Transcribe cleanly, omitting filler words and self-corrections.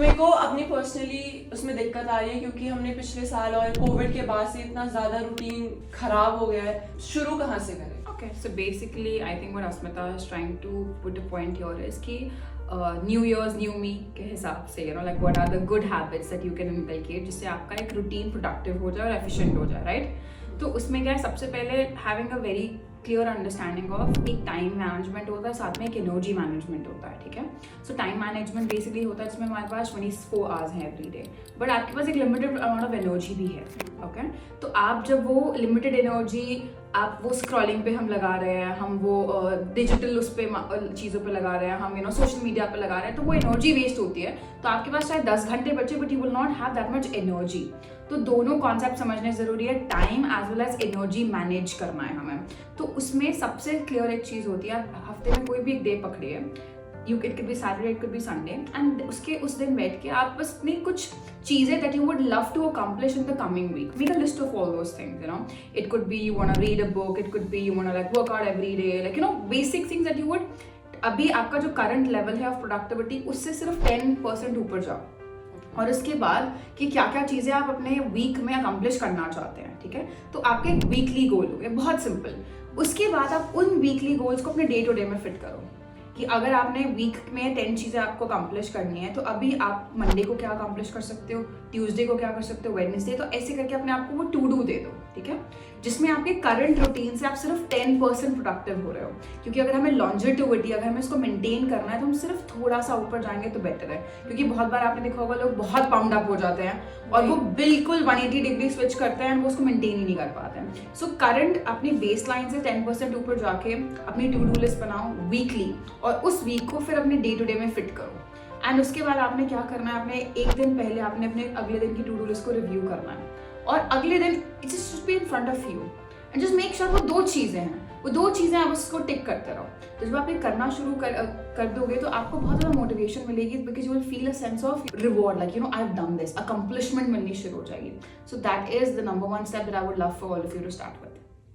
मेरे को अपनी पर्सनली उसमें दिक्कत आ रही है क्योंकि हमने पिछले साल और कोविड के बाद से इतना ज़्यादा रूटीन खराब हो गया है, शुरू कहाँ से करें? Okay, so basically, I think what Asmita is trying to put a point here is कि New Year's, New Me के हिसाब से like what are the good habits that you can inculcate जिससे आपका एक routine productive हो जाए और efficient हो जाए, right? तो उसमें क्या है, सबसे पहले having a very clear understanding of एक टाइम मैनेजमेंट होता है, साथ में एक एनर्जी मैनेजमेंट होता है, ठीक है। सो टाइम मैनेजमेंट बेसिकली होता है जिसमें हमारे पास 24 आवर्स हैं एवरी डे, बट आपके पास एक लिमिटेड अमाउंट ऑफ एनर्जी भी है, ओके। तो आप जब वो लिमिटेड एनर्जी आप वो स्क्रॉलिंग पे हम लगा रहे हैं, हम वो डिजिटल उस पे चीज़ों पे लगा रहे हैं, हम सोशल मीडिया पे लगा रहे हैं, तो वो एनर्जी वेस्ट होती है। तो आपके पास शायद 10 घंटे बचे but you will not have that much energy. तो दोनों कॉन्सेप्ट समझने ज़रूरी है, time as well as energy manage करना है हमें। तो उसमें सबसे क्लियर एक चीज़ होती है, आप हफ्ते में कोई भी एक डे पकड़िए, it could B Saturday, it could B Sunday, and उसके उस दिन बैठ के आप बस अपनी कुछ चीज़ें that you would love to accomplish in the coming week, make a list of all those things, it could be you want to read a book, it could be you want to like work out every day, basic things that you would, अभी आपका जो current level है of productivity उससे सिर्फ 10% ऊपर जाओ, और उसके बाद कि क्या क्या चीज़ें आप अपने वीक में अकम्प्लिश करना चाहते हैं, ठीक है। तो आपके एक वीकली गोल हो गए, बहुत सिंपल। उसके बाद आप उन वीकली गोल्स को अपने डे टू डे में फिट करो कि अगर आपने वीक में 10 चीज़ें आपको अकम्प्लिश करनी है, तो अभी आप मंडे को क्या अकम्प्लिश कर सकते हो, ट्यूसडे को क्या कर सकते हो, वेडनेसडे, तो ऐसे करके अपने आप को वो टू डू दे दो, ठीक है, जिसमें आपके करंट रूटीन से आप सिर्फ 10% प्रोडक्टिव हो रहे हो। क्योंकि अगर हमें लॉन्जिटिविटी, अगर हमें इसको मेंटेन करना है, तो हम सिर्फ थोड़ा सा ऊपर जाएंगे तो बेटर है। क्योंकि बहुत बार आपने देखा होगा लोग बहुत पाउंड अप हो जाते हैं और वो बिल्कुल 180 डिग्री स्विच करते हैं और वो उसको मेंटेन ही नहीं कर पाते हैं। सो करंट अपनी बेस लाइन से 10% ऊपर जाके अपनी टू डू लिस्ट बनाओ वीकली, और उस वीक को फिर अपने डे टू डे में फिट करो। एंड उसके बाद आपने क्या करना है, अपने एक दिन पहले आपने अपने अगले दिन की टू डू लिस्ट को रिव्यू करना है, और अगले दिन it's just be in front of you and just make sure वो 2 चीज़ें हैं, वो 2 चीज़ें आप उसको टिक करते रहो। तो जब आप ये करना शुरू कर दोगे तो आपको बहुत ज़्यादा मोटिवेशन मिलेगी, because you will feel a sense of reward, like I have done this, accomplishment मिलनी शुरू हो जाएगी। So that is the number 1 step that I would love for all of you to start with.